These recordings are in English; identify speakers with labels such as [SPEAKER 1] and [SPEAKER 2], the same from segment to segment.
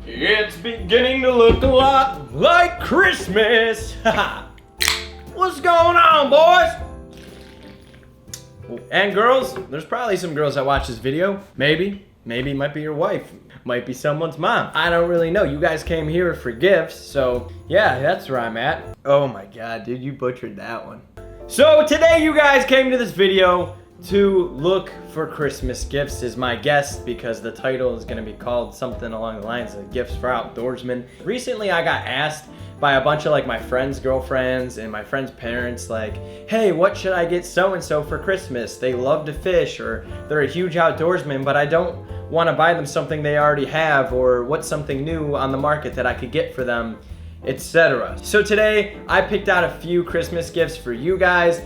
[SPEAKER 1] It's beginning to look a lot like Christmas. What's going on, boys? And girls, there's probably some girls that watch this video. Maybe it might be your wife. Might be someone's mom. I don't really know. You guys came here for gifts, so yeah, that's where I'm at. Oh my God, dude, you butchered that one. So today you guys came to this video to look for Christmas gifts is my guess, because the title is gonna be called something along the lines of Gifts for Outdoorsman. Recently I got asked by a bunch of like my friends' girlfriends and my friends' parents, like, hey, what should I get so-and-so for Christmas? They love to fish, or they're a huge outdoorsman, but I don't want to buy them something they already have, or what's something new on the market that I could get for them, etc. So today I picked out a few Christmas gifts for you guys.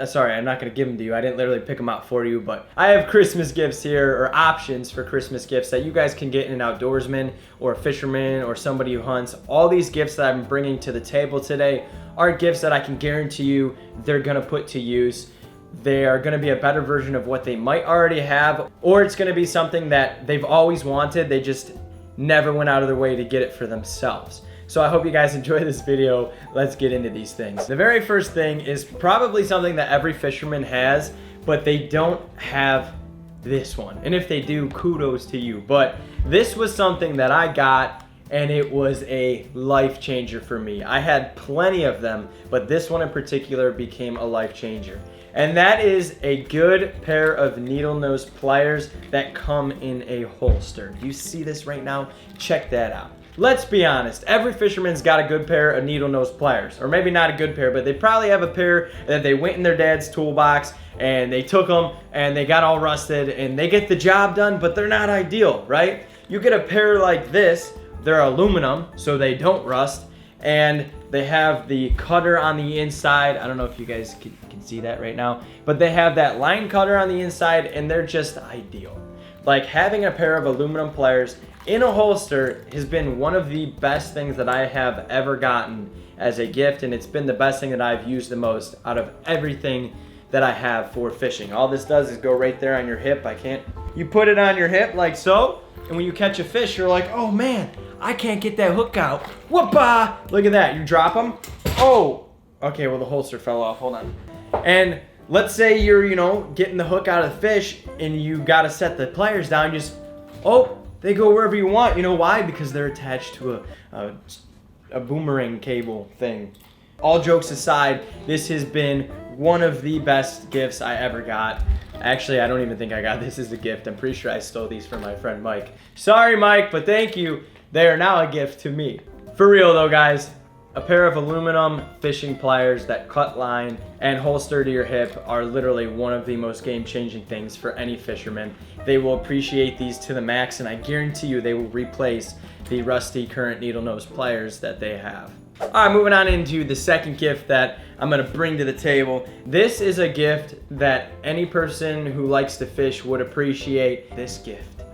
[SPEAKER 1] Sorry, I'm not gonna give them to you. I didn't literally pick them out for you, but I have Christmas gifts here, or options for Christmas gifts that you guys can get in an outdoorsman or a fisherman or somebody who hunts. All these gifts that I'm bringing to the table today are gifts that I can guarantee you they're gonna put to use. They are gonna be a better version of what they might already have, or it's gonna be something that they've always wanted, they just never went out of their way to get it for themselves. So I hope you guys enjoy this video. Let's get into these things. The very first thing is probably something that every fisherman has, but they don't have this one. And if they do, kudos to you. But this was something that I got, and it was a life changer for me. I had plenty of them, but this one in particular became a life changer. And that is a good pair of needle nose pliers that come in a holster. Do you see this right now? Check that out. Let's be honest, every fisherman's got a good pair of needle nose pliers. Or maybe not a good pair, but they probably have a pair that they went in their dad's toolbox and they took them and they got all rusted and they get the job done, but they're not ideal, right? You get a pair like this, they're aluminum, so they don't rust, and they have the cutter on the inside. I don't know if you guys can see that right now, but they have that line cutter on the inside and they're just ideal. Like, having a pair of aluminum pliers in a holster has been one of the best things that I have ever gotten as a gift, and it's been the best thing that I've used the most out of everything that I have for fishing. All this does is go right there on your hip. You put it on your hip like so, and when you catch a fish, you're like, oh man, I can't get that hook out. Whoop-ah! Look at that, you drop them. Oh, okay, well the holster fell off, hold on. And let's say you're, getting the hook out of the fish and you gotta set the pliers down, they go wherever you want. You know why? Because they're attached to a boomerang cable thing. All jokes aside, this has been one of the best gifts I ever got. Actually, I don't even think I got this as a gift. I'm pretty sure I stole these from my friend Mike. Sorry, Mike, but thank you. They are now a gift to me. For real though, guys, a pair of aluminum fishing pliers that cut line and holster to your hip are literally one of the most game-changing things for any fisherman. They will appreciate these to the max, and I guarantee you they will replace the rusty current needle nose pliers that they have. All right, moving on into the second gift that I'm gonna bring to the table. This is a gift that any person who likes to fish would appreciate. This gift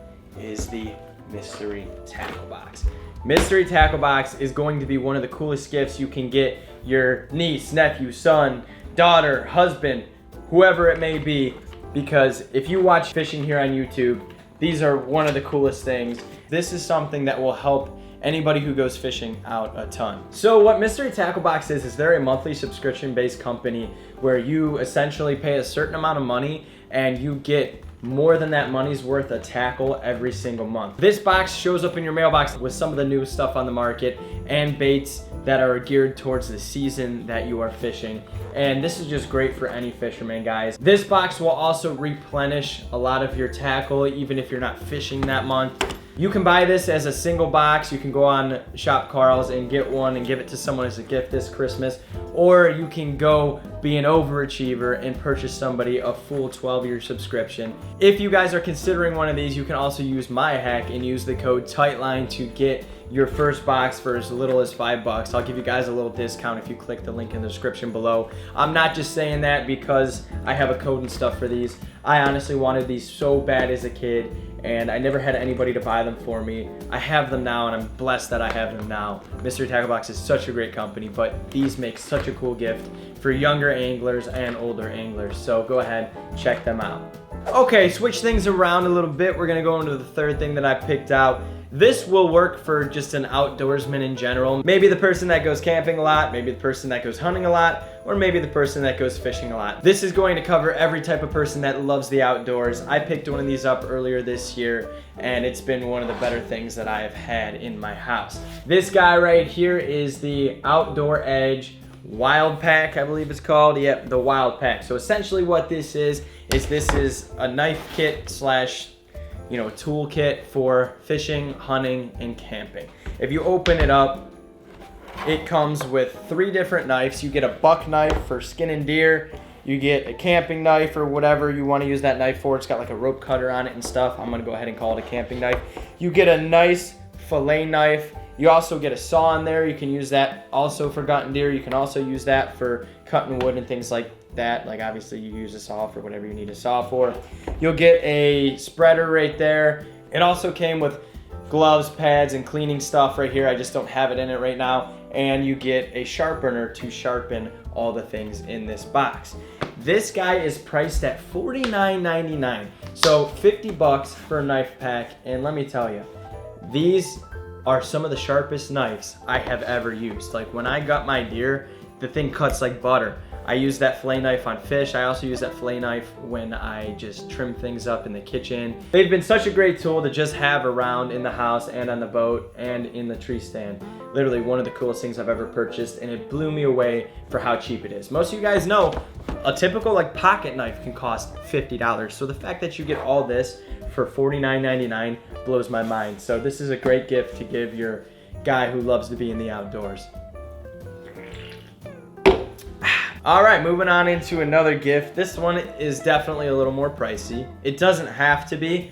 [SPEAKER 1] is the mystery tackle box. Mystery tackle box is going to be one of the coolest gifts you can get your niece, nephew, son, daughter, husband, whoever it may be, because if you watch fishing here on YouTube, these are one of the coolest things. This is something that will help anybody who goes fishing out a ton. So what Mystery Tackle Box is they're a monthly subscription-based company where you essentially pay a certain amount of money and you get more than that money's worth of tackle every single month. This box shows up in your mailbox with some of the newest stuff on the market and baits that are geared towards the season that you are fishing. And this is just great for any fisherman, guys. This box will also replenish a lot of your tackle, even if you're not fishing that month. You can buy this as a single box. You can go on Shop Carl's and get one and give it to someone as a gift this Christmas. Or you can go be an overachiever and purchase somebody a full 12-year subscription. If you guys are considering one of these, you can also use my hack and use the code TIGHTLINE to get your first box for as little as $5. I'll give you guys a little discount if you click the link in the description below. I'm not just saying that because I have a code and stuff for these. I honestly wanted these so bad as a kid, and I never had anybody to buy them for me. I have them now, and I'm blessed that I have them now. Mystery Tackle Box is such a great company, but these make such a cool gift for younger anglers and older anglers. So go ahead, check them out. Okay, switch things around a little bit. We're gonna go into the third thing that I picked out. This will work for just an outdoorsman in general. Maybe the person that goes camping a lot, maybe the person that goes hunting a lot, or maybe the person that goes fishing a lot. This is going to cover every type of person that loves the outdoors. I picked one of these up earlier this year, and it's been one of the better things that I have had in my house. This guy right here is the Outdoor Edge Wild Pack, I believe it's called. Yep, the Wild Pack. So essentially what this is a knife kit slash a toolkit for fishing, hunting, and camping. If you open it up, it comes with 3 different knives. You get a buck knife for skinning deer. You get a camping knife or whatever you want to use that knife for. It's got like a rope cutter on it and stuff. I'm gonna go ahead and call it a camping knife. You get a nice fillet knife. You also get a saw in there. You can use that also for gutting deer. You can also use that for cutting wood and things like that. Like obviously you use a saw for whatever you need a saw for. You'll get a spreader right there. It also came with gloves, pads, and cleaning stuff right here. I just don't have it in it right now. And you get a sharpener to sharpen all the things in this box. This guy is priced at $49.99. So 50 bucks for a knife pack. And let me tell you, these are some of the sharpest knives I have ever used. Like when I gut my deer, the thing cuts like butter. I use that fillet knife on fish. I also use that fillet knife when I just trim things up in the kitchen. They've been such a great tool to just have around in the house and on the boat and in the tree stand. Literally one of the coolest things I've ever purchased, and it blew me away for how cheap it is. Most of you guys know a typical like pocket knife can cost $50. So the fact that you get all this for $49.99 blows my mind. So this is a great gift to give your guy who loves to be in the outdoors. All right, moving on into another gift. This one is definitely a little more pricey. It doesn't have to be.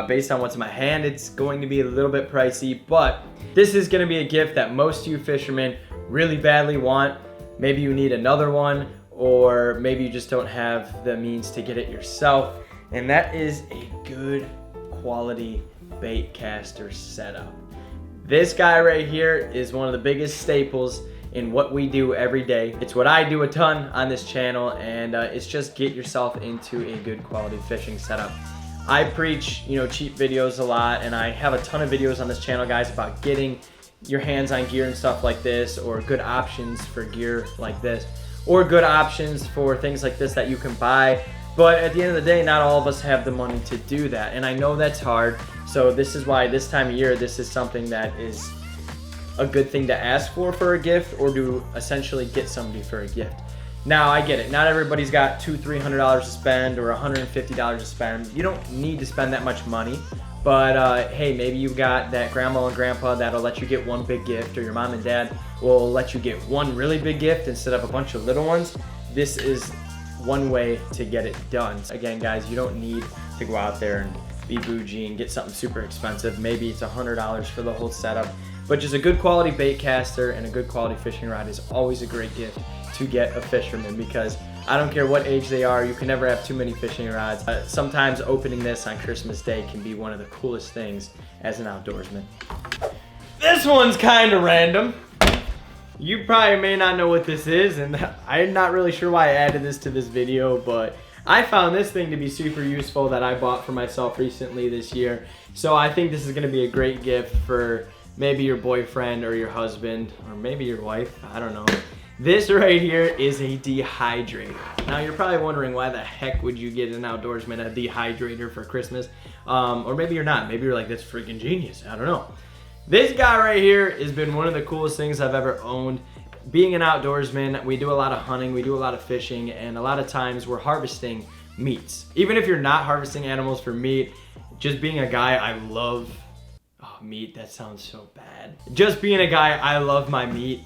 [SPEAKER 1] Based on what's in my hand, it's going to be a little bit pricey, but this is gonna be a gift that most of you fishermen really badly want. Maybe you need another one, or maybe you just don't have the means to get it yourself, and that is a good quality Baitcaster setup. This guy right here is one of the biggest staples in what we do every day. It's what I do a ton on this channel, and it's just get yourself into a good quality fishing setup. I preach, cheap videos a lot, and I have a ton of videos on this channel, guys, about getting your hands on gear and stuff like this, or good options for gear like this, or good options for things like this that you can buy. But at the end of the day, not all of us have the money to do that, and I know that's hard. So this is why this time of year, this is something that is a good thing to ask for a gift, or to essentially get somebody for a gift. Now I get it, not everybody's got $200-300 to spend or $150 to spend. You don't need to spend that much money, but hey, maybe you've got that grandma and grandpa that'll let you get one big gift, or your mom and dad will let you get one really big gift instead of a bunch of little ones. This is one way to get it done. Again, guys, you don't need to go out there and be bougie and get something super expensive. Maybe it's $100 for the whole setup. But just a good quality Baitcaster and a good quality fishing rod is always a great gift to get a fisherman, because I don't care what age they are, you can never have too many fishing rods. Sometimes opening this on Christmas Day can be one of the coolest things as an outdoorsman. This one's kind of random. You probably may not know what this is, and I'm not really sure why I added this to this video, but I found this thing to be super useful that I bought for myself recently this year. So I think this is gonna be a great gift for maybe your boyfriend or your husband, or maybe your wife, I don't know. This right here is a dehydrator. Now you're probably wondering, why the heck would you get an outdoorsman a dehydrator for Christmas? Or maybe you're not, maybe you're like, that's freaking genius, I don't know. This guy right here has been one of the coolest things I've ever owned. Being an outdoorsman, we do a lot of hunting, we do a lot of fishing, and a lot of times we're harvesting meats. Even if you're not harvesting animals for meat, just being a guy, I love, oh, meat, that sounds so bad. Just being a guy, I love my meat.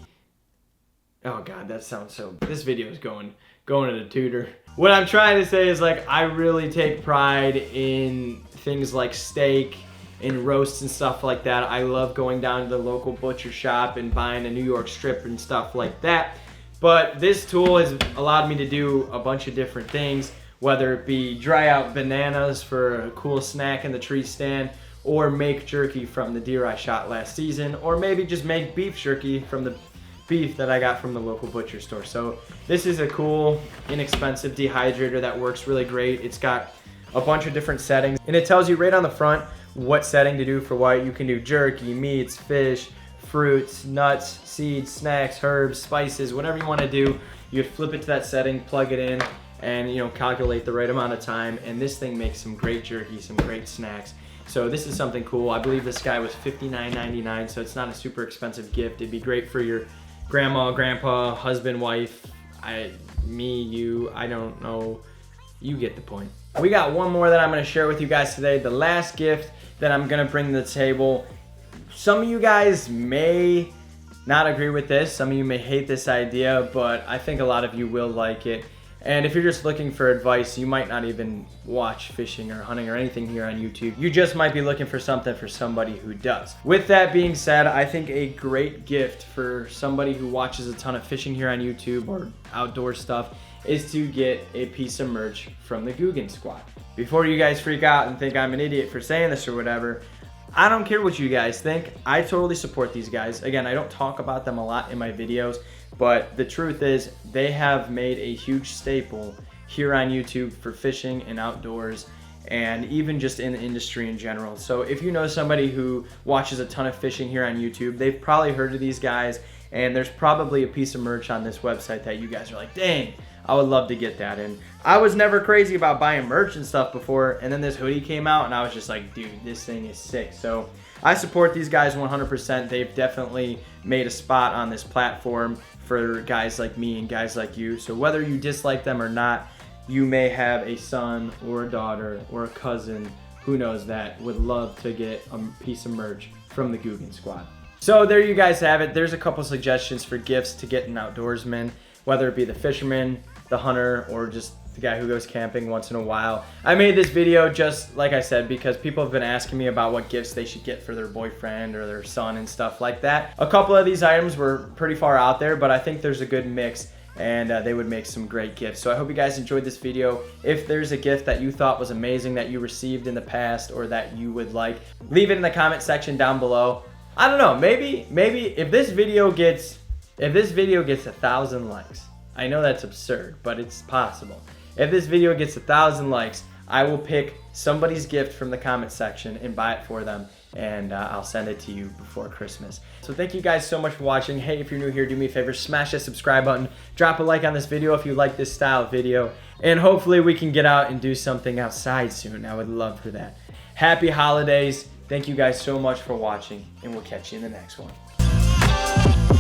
[SPEAKER 1] Oh God, that sounds so, this video is going to the tutor. What I'm trying to say is, like, I really take pride in things like steak and roasts and stuff like that. I love going down to the local butcher shop and buying a New York strip and stuff like that. But this tool has allowed me to do a bunch of different things, whether it be dry out bananas for a cool snack in the tree stand, or make jerky from the deer I shot last season, or maybe just make beef jerky from the beef that I got from the local butcher store. So this is a cool, inexpensive dehydrator that works really great. It's got a bunch of different settings, and it tells you right on the front what setting to do for what. You can do jerky, meats, fish, fruits, nuts, seeds, snacks, herbs, spices, whatever you want to do. You flip it to that setting, plug it in, and calculate the right amount of time, and this thing makes some great jerky, some great snacks. So this is something cool. I believe this guy was $59.99, so it's not a super expensive gift. It'd be great for your grandma, grandpa, husband, wife, me, you, I don't know. You get the point. We got one more that I'm gonna share with you guys today. The last gift that I'm gonna bring to the table. Some of you guys may not agree with this. Some of you may hate this idea, but I think a lot of you will like it. And if you're just looking for advice, you might not even watch fishing or hunting or anything here on YouTube. You just might be looking for something for somebody who does. With that being said, I think a great gift for somebody who watches a ton of fishing here on YouTube or outdoor stuff is to get a piece of merch from the Guggen Squad. Before you guys freak out and think I'm an idiot for saying this or whatever, I don't care what you guys think. I totally support these guys. Again, I don't talk about them a lot in my videos, but the truth is they have made a huge staple here on YouTube for fishing and outdoors, and even just in the industry in general. So if you know somebody who watches a ton of fishing here on YouTube, they've probably heard of these guys, and there's probably a piece of merch on this website that you guys are like, dang, I would love to get that. And I was never crazy about buying merch and stuff before, and then this hoodie came out and I was just like, dude, this thing is sick. So I support these guys 100%. They've definitely made a spot on this platform for guys like me and guys like you. So whether you dislike them or not, you may have a son or a daughter or a cousin, who knows, that would love to get a piece of merch from the Guggen Squad. So there you guys have it. There's a couple suggestions for gifts to get an outdoorsman, whether it be the fisherman, the hunter, or just the guy who goes camping once in a while. I made this video just, like I said, because people have been asking me about what gifts they should get for their boyfriend or their son and stuff like that. A couple of these items were pretty far out there, but I think there's a good mix, and they would make some great gifts. So I hope you guys enjoyed this video. If there's a gift that you thought was amazing that you received in the past or that you would like, leave it in the comment section down below. I don't know, maybe if this video gets 1,000 likes, I know that's absurd, but it's possible. If this video gets 1,000 likes, I will pick somebody's gift from the comment section and buy it for them, and I'll send it to you before Christmas. So thank you guys so much for watching. Hey, if you're new here, do me a favor, smash that subscribe button, drop a like on this video if you like this style of video, and hopefully we can get out and do something outside soon. I would love for that. Happy holidays. Thank you guys so much for watching, and we'll catch you in the next one.